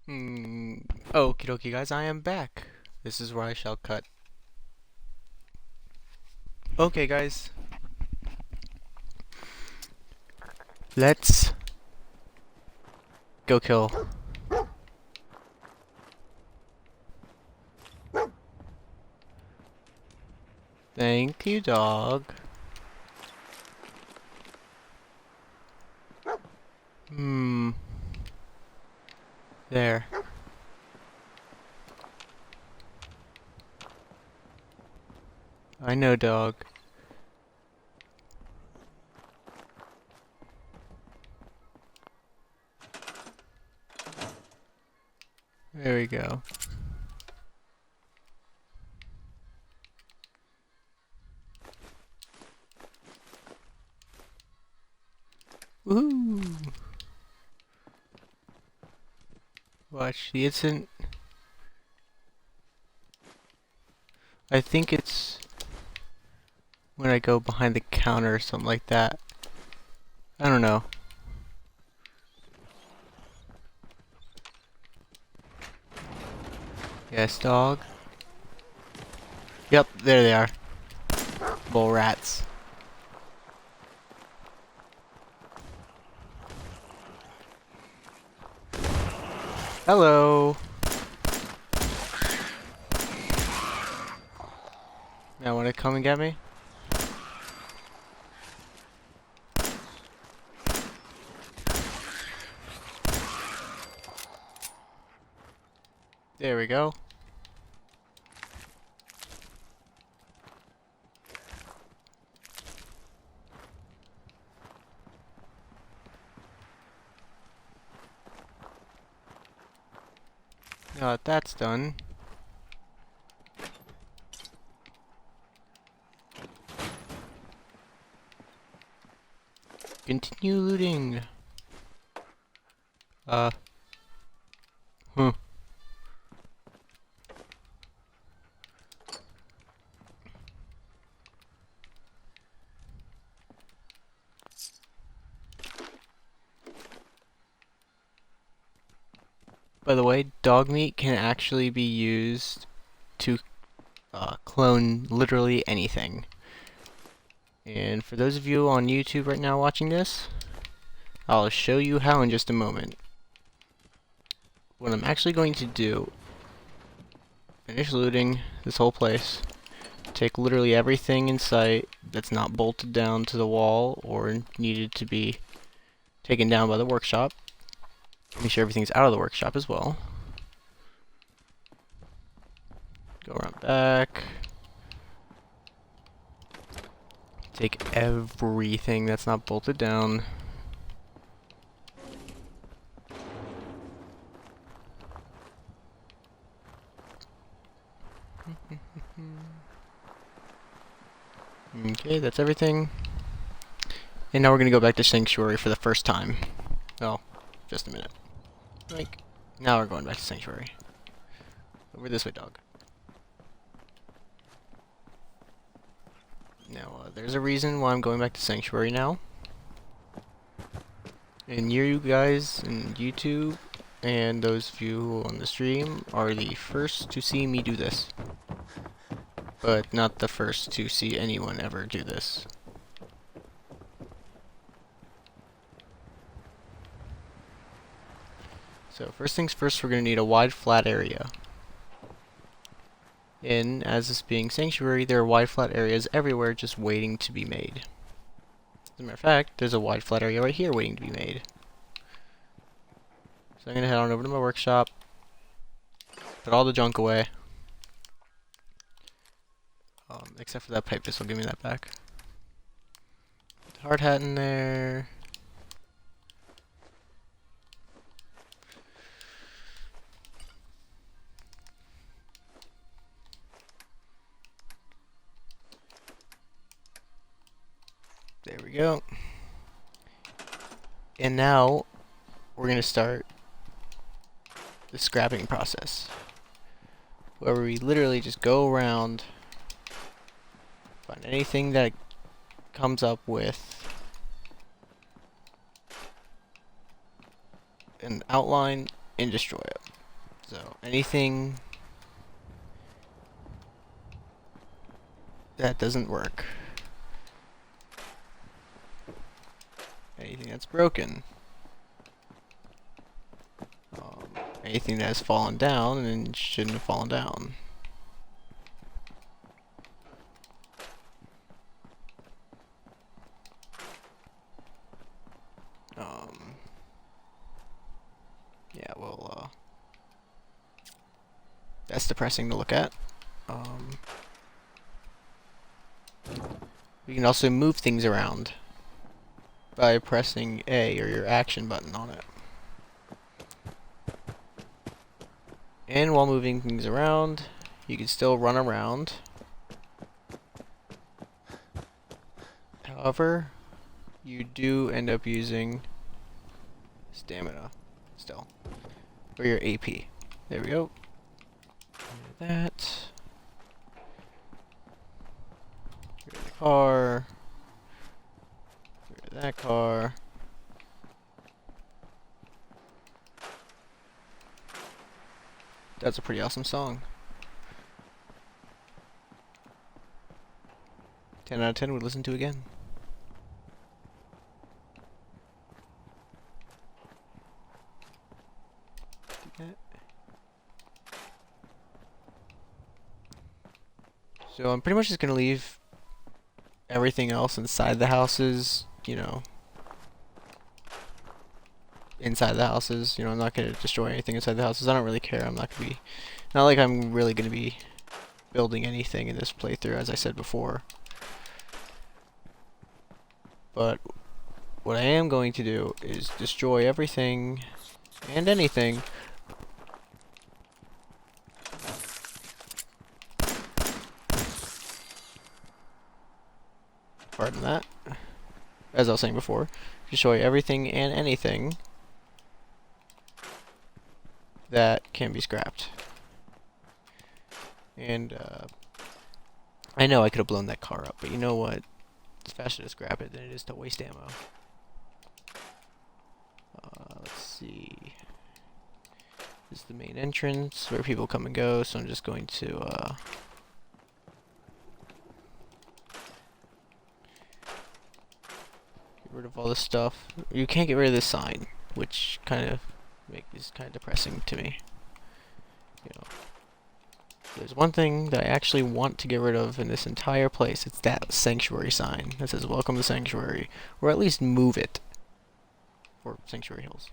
Okie dokie guys, I am back. This is where I shall cut. Okay guys, let's go kill. Thank you, dog. Hmm. There. I know, dog. There we go. Woohoo! Watch the instant. I think it's when I go behind the counter or something like that. I don't know. Yes, dog. Yep, there they are. Bull rats. Hello. Now wanna come and get me? There we go. Now that that's done, continue looting. Uh, hmm. By the way, dog meat can actually be used to clone literally anything. And for those of you on YouTube right now watching this, I'll show you how in just a moment. What I'm actually going to do, finish looting this whole place, take literally everything in sight that's not bolted down to the wall or needed to be taken down by the workshop. Make sure everything's out of the workshop as well. Go around back. Take everything that's not bolted down. Okay, that's everything. And now we're gonna go back to Sanctuary for the first time. Oh, just a minute. Like, now we're going back to Sanctuary. Over this way, dog. Now, there's a reason why I'm going back to Sanctuary now. And you guys in YouTube and those of you on the stream are the first to see me do this. But not the first to see anyone ever do this. So first things first, we're going to need a wide flat area. And as this being Sanctuary, there are wide flat areas everywhere just waiting to be made. As a matter of fact, there's a wide flat area right here waiting to be made. So I'm going to head on over to my workshop, put all the junk away. Except for that pipe pistol, give me that back. Put the hard hat in there. There we go. And now we're going to start the scrapping process, where we literally just go around, find anything that comes up with an outline and destroy it. So anything that doesn't work, anything that's broken, anything that has fallen down and shouldn't have fallen down. Yeah, well, that's depressing to look at. We can also move things around by pressing A or your action button on it. And while moving things around, you can still run around. However, you do end up using stamina still, or your AP. There we go. That. Get rid of the car. Get rid of that car. That's a pretty awesome song. 10 out of 10 would listen to again. Do that. So I'm pretty much just gonna leave everything else inside the houses, you know, inside the houses. You know, I'm not gonna destroy anything inside the houses. I don't really care. I'm not gonna be, not like I'm really gonna be building anything in this playthrough, as I said before. But what I am going to do is destroy everything and anything. Pardon that. As I was saying before, destroy everything and anything that can be scrapped. And I know I could have blown that car up, but you know what? It's faster to scrap it than it is to waste ammo. Let's see. This is the main entrance where people come and go, so I'm just going to get rid of all this stuff. You can't get rid of this sign, which kind of is kind of depressing to me. You know, there's one thing that I actually want to get rid of in this entire place. It's that sanctuary sign that says "Welcome to Sanctuary," or at least move it. Or Sanctuary Hills.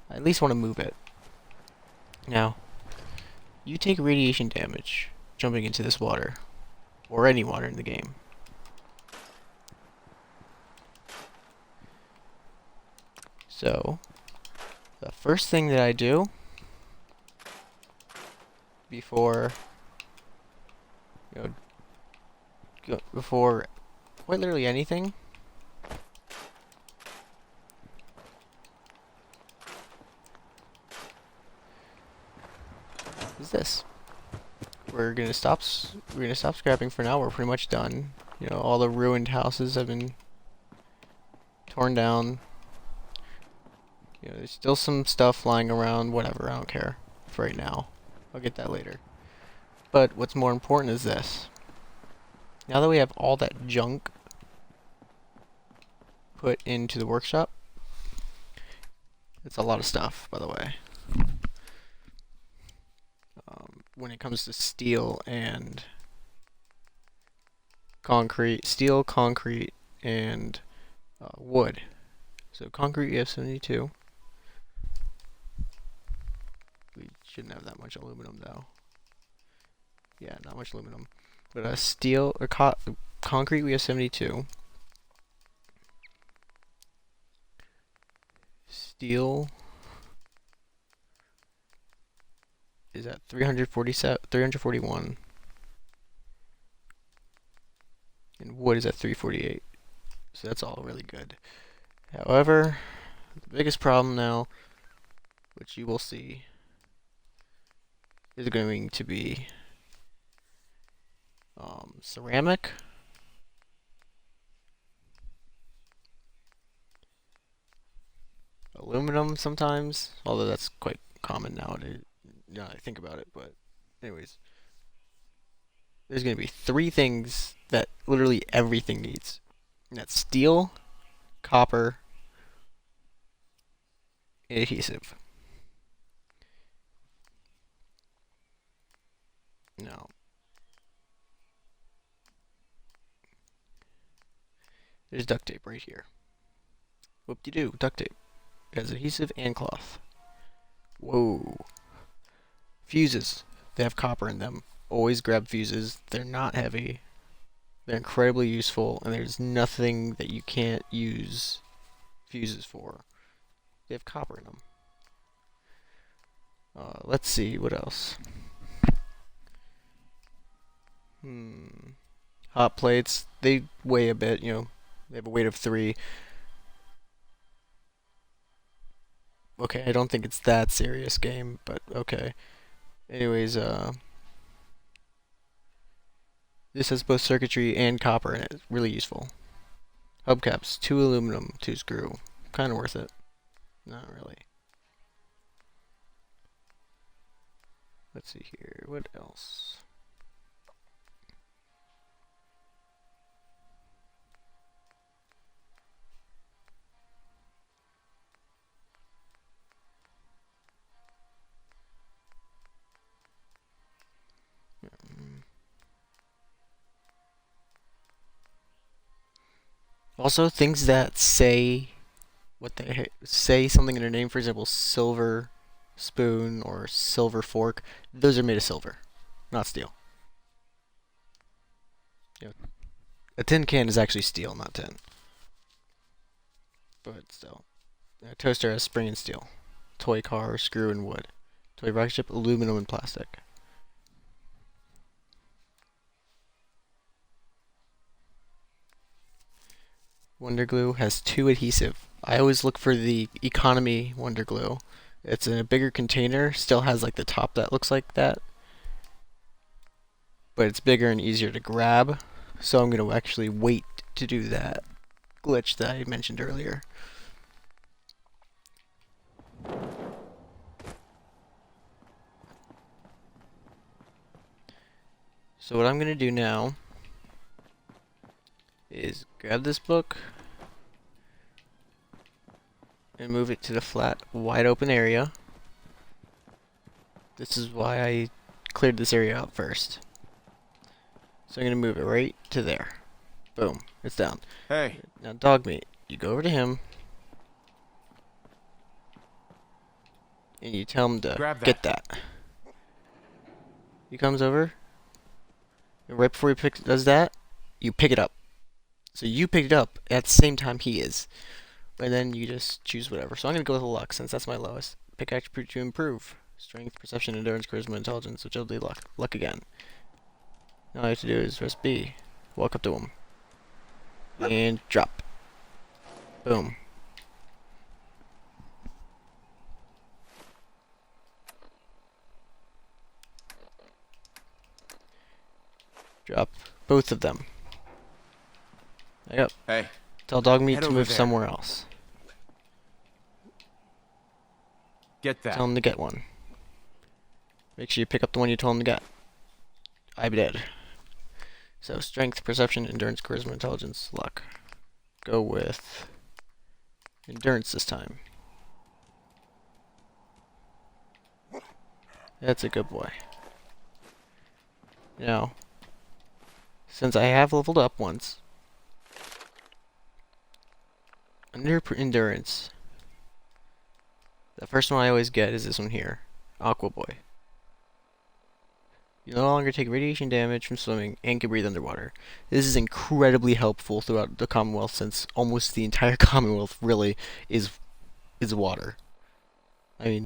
I at least want to move it. Now, you take radiation damage jumping into this water, or any water in the game. So, the first thing that I do before, before quite literally anything, is this. We're gonna stop scrapping for now. We're pretty much done. You know, all the ruined houses have been torn down. You know, there's still some stuff lying around. Whatever, I don't care for right now. I'll get that later. But what's more important is this. Now that we have all that junk put into the workshop, it's a lot of stuff, by the way. When it comes to steel and concrete, and wood. So concrete, we have 72. We shouldn't have that much aluminum, though. Yeah, not much aluminum. But steel or concrete, we have 72. Steel is at 341. And wood is at 348. So that's all really good. However, the biggest problem now, which you will see, is going to be ceramic, aluminum sometimes, although that's quite common now that I think about it. But anyways, there's gonna be three things that literally everything needs. And that's steel, copper, and adhesive. Now, there's duct tape right here. Whoop-de-doo, duct tape. It has adhesive and cloth. Whoa. Fuses. They have copper in them. Always grab fuses. They're not heavy. They're incredibly useful, and there's nothing that you can't use fuses for. They have copper in them. Let's see, what else? Hot plates. They weigh a bit, They have a weight of 3. Okay, I don't think it's that serious game, but okay. Anyways, this has both circuitry and copper in it. Really useful. Hubcaps, 2 aluminum, 2 screw. Kind of worth it. Not really. Let's see here. What else? Also, things that say what they say something in their name. For example, silver spoon or silver fork. Those are made of silver, not steel. A tin can is actually steel, not tin. But still, a toaster has spring and steel. Toy car, screw and wood. Toy rocket ship, aluminum and plastic. Wonder Glue has 2 adhesive. I always look for the economy Wonder Glue. It's in a bigger container, still has like the top that looks like that, but it's bigger and easier to grab, so I'm going to actually wait to do that glitch that I mentioned earlier. So what I'm going to do now is grab this book and move it to the flat, wide open area. This is why I cleared this area out first. So I'm going to move it right to there. Boom, it's down. Hey. Now dog meat, you go over to him and you tell him to get that. He comes over, and right before he does that, you pick it up. So you picked it up at the same time he is. And then you just choose whatever. So I'm going to go with luck, since that's my lowest. Pick attribute to improve. Strength, perception, endurance, charisma, intelligence, agility, luck. Luck again. Now all I have to do is press B. Walk up to him. And drop. Boom. Drop both of them. Yep. Hey. Tell dog meat Head to over move there. somewhere else. Get that. Tell him to get one. Make sure you pick up the one you told him to get. I did. So strength, perception, endurance, charisma, intelligence, luck. Go with endurance this time. That's a good boy. Now, since I have leveled up once, under endurance, the first one I always get is this one here, Aqua Boy. You no longer take radiation damage from swimming and can breathe underwater. This is incredibly helpful throughout the Commonwealth, since almost the entire Commonwealth really is water.